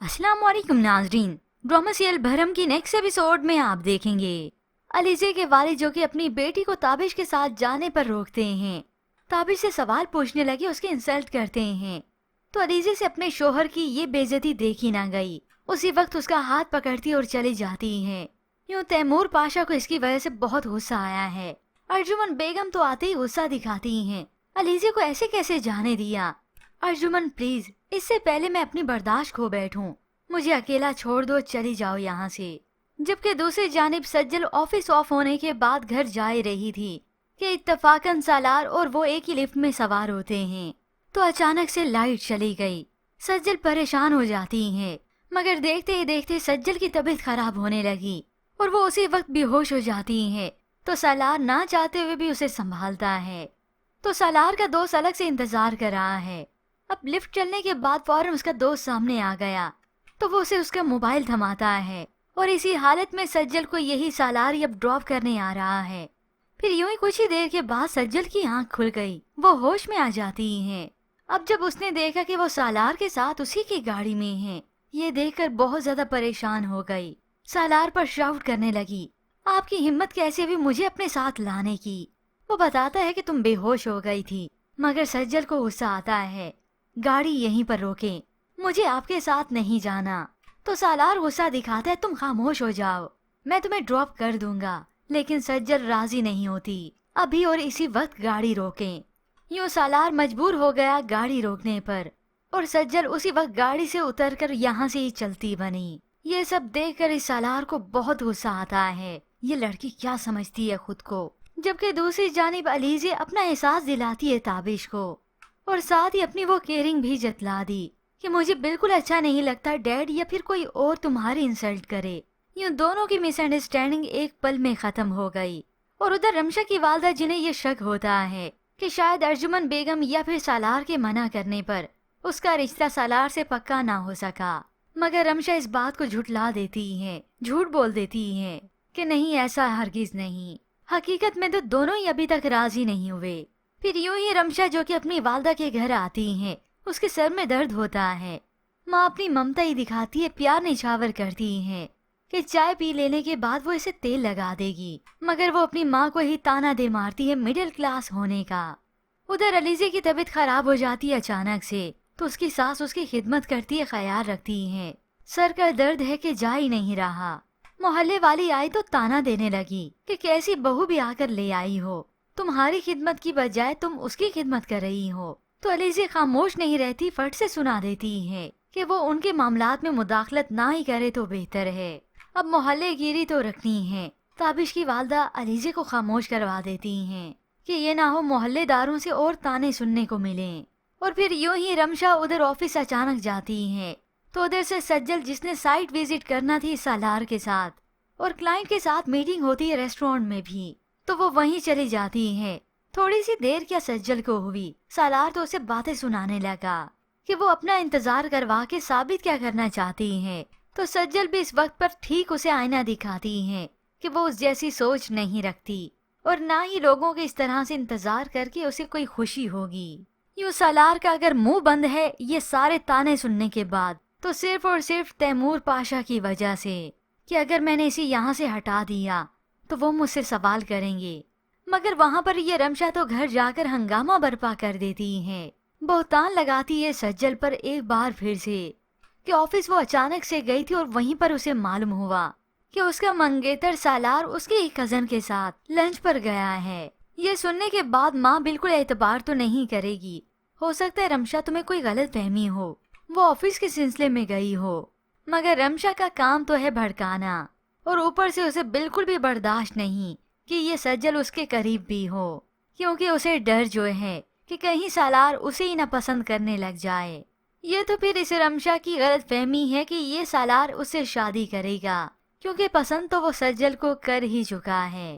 अस्सलाम वालेकुम नाजरीन। ड्रामा सीरियल भरम की नेक्स्ट एपिसोड में आप देखेंगे अलीजे के वालिद जो कि अपनी बेटी को ताबिश के साथ जाने पर रोकते हैं। ताबिश से सवाल पूछने लगे, उसके इंसल्ट करते हैं तो अलीजे से अपने शोहर की ये बेइज्जती देखी ना गई। उसी वक्त उसका हाथ पकड़ती और चली जाती है। यूँ तैमूर पाशा को इसकी वजह से बहुत गुस्सा आया है। अर्जुमन बेगम तो आते ही गुस्सा दिखाती हैं, अलीजे को ऐसे कैसे जाने दिया। अर्जुमन प्लीज, इससे पहले मैं अपनी बर्दाश्त खो बैठूं, मुझे अकेला छोड़ दो, चली जाओ यहाँ से। जबकि दूसरी जानिब सज्जल ऑफिस ऑफ होने के बाद घर जा रही थी कि इत्तफाकन सालार और वो एक ही लिफ्ट में सवार होते हैं तो अचानक से लाइट चली गई। सज्जल परेशान हो जाती हैं, मगर देखते ही देखते सज्जल की तबीयत खराब होने लगी और वो उसी वक्त बेहोश हो जाती है। तो सालार ना चाहते हुए भी उसे संभालता है। तो सालार का दोस्त अलग से इंतजार कर रहा है। अब लिफ्ट चलने के बाद फौरन उसका दोस्त सामने आ गया तो वो उसे उसका मोबाइल थमाता है और इसी हालत में सज्जल को यही सालार अब ड्रॉप करने आ रहा है। फिर यूं ही कुछ ही देर के बाद सज्जल की आंख खुल गई, वो होश में आ जाती है। अब जब उसने देखा कि वो सालार के साथ उसी की गाड़ी में है, ये देखकर बहुत ज्यादा परेशान हो गई। सालार पर शाउट करने लगी, आपकी हिम्मत कैसे हुई मुझे अपने साथ लाने की। वो बताता है कि तुम बेहोश हो गई थी, मगर सज्जल को गुस्सा आता है, गाड़ी यहीं पर रोकें, मुझे आपके साथ नहीं जाना। तो सालार गुस्सा दिखाता है, तुम खामोश हो जाओ, मैं तुम्हें ड्रॉप कर दूंगा। लेकिन सज्जल राजी नहीं होती, अभी और इसी वक्त गाड़ी रोकें। यूं सालार मजबूर हो गया गाड़ी रोकने पर और सज्जल उसी वक्त गाड़ी से उतरकर यहाँ से ही चलती बनी। ये सब देखकर इस सालार को बहुत गुस्सा आता है, ये लड़की क्या समझती है खुद को। जबकि दूसरी जानिब अलीजे अपना एहसास दिलाती है ताबिश को और साथ ही अपनी वो केयरिंग भी जतला दी कि मुझे बिल्कुल अच्छा नहीं लगता डैड या फिर कोई और तुम्हारी इंसल्ट करे। यूं दोनों की मिसअंडरस्टैंडिंग एक पल में खत्म हो गई। और उधर रमशा की वालदा जिन्हें ये शक होता है कि शायद अर्जुमन बेगम या फिर सालार के मना करने पर उसका रिश्ता सालार से पक्का ना हो सका, मगर रमशा इस बात को झुठला देती है, झूठ बोल देती है कि नहीं ऐसा हरगिज नहीं, हकीकत में तो दोनों ही अभी तक राजी नहीं हुए। फिर यूं ही रमशा जो कि अपनी वालदा के घर आती हैं, उसके सर में दर्द होता है। माँ अपनी ममता ही दिखाती है, प्यार निछावर करती है कि चाय पी लेने के बाद वो इसे तेल लगा देगी, मगर वो अपनी माँ को ही ताना दे मारती है मिडिल क्लास होने का। उधर अलीजे की तबीयत खराब हो जाती है अचानक से तो उसकी सास उसकी खिदमत करती है, ख्याल रखती है। सर का दर्द है कि जा ही नहीं रहा। मोहल्ले वाली आई तो ताना देने लगी कि कैसी बहू भी आकर ले आई हो, तुम्हारी खिदमत की बजाय तुम उसकी खिदमत कर रही हो। तो अलीजे खामोश नहीं रहती, फट से सुना देती है कि वो उनके मामलात में मुदाखलत ना ही करे तो बेहतर है। अब मोहल्ले गिरी तो रखनी है। ताबिश की वालदा अलीजे को खामोश करवा देती हैं कि ये ना हो मोहल्लेदारों से और ताने सुनने को मिलें। और फिर यूं ही रमशा उधर ऑफिस अचानक जाती है तो उधर से सज्जल जिसने साइट विजिट करना थी सालार के साथ और क्लाइंट के साथ मीटिंग होती है रेस्टोरेंट में भी, तो वो वहीं चली जाती है। थोड़ी सी देर क्या सज्जल को हुई, सालार तो उसे बातें सुनाने लगा कि वो अपना इंतजार करवा के साबित क्या करना चाहती है। तो सज्जल भी इस वक्त पर ठीक उसे आईना दिखाती है कि वो उस जैसी सोच नहीं रखती और ना ही लोगों के इस तरह से इंतजार करके उसे कोई खुशी होगी। यूं सालार का अगर मुंह बंद है ये सारे ताने सुनने के बाद तो सिर्फ और सिर्फ तैमूर पाशा की वजह से कि अगर मैंने इसे यहाँ से हटा दिया तो वो मुझसे सवाल करेंगे। मगर वहाँ पर ये रमशा तो घर जाकर हंगामा बर्पा कर देती है, बहुतान लगाती है सज्जल पर एक बार फिर से कि ऑफिस वो अचानक से गई थी और वहीं पर उसे मालूम हुआ कि उसका मंगेतर सालार उसके एक कजन के साथ लंच पर गया है। ये सुनने के बाद माँ बिल्कुल एतबार तो नहीं करेगी, हो सकता है रमशा तुम्हें कोई गलत फहमी हो, वो ऑफिस के सिलसिले में गई हो। मगर रमशा का काम तो है भड़काना और ऊपर से उसे बिल्कुल भी बर्दाश्त नहीं कि ये सज्जल उसके करीब भी हो, क्योंकि उसे डर जो है कि कहीं सालार उसे ही ना पसंद करने लग जाए। ये तो फिर इस रमशा की गलत फहमी है कि ये सालार उससे शादी करेगा, क्योंकि पसंद तो वो सज्जल को कर ही चुका है।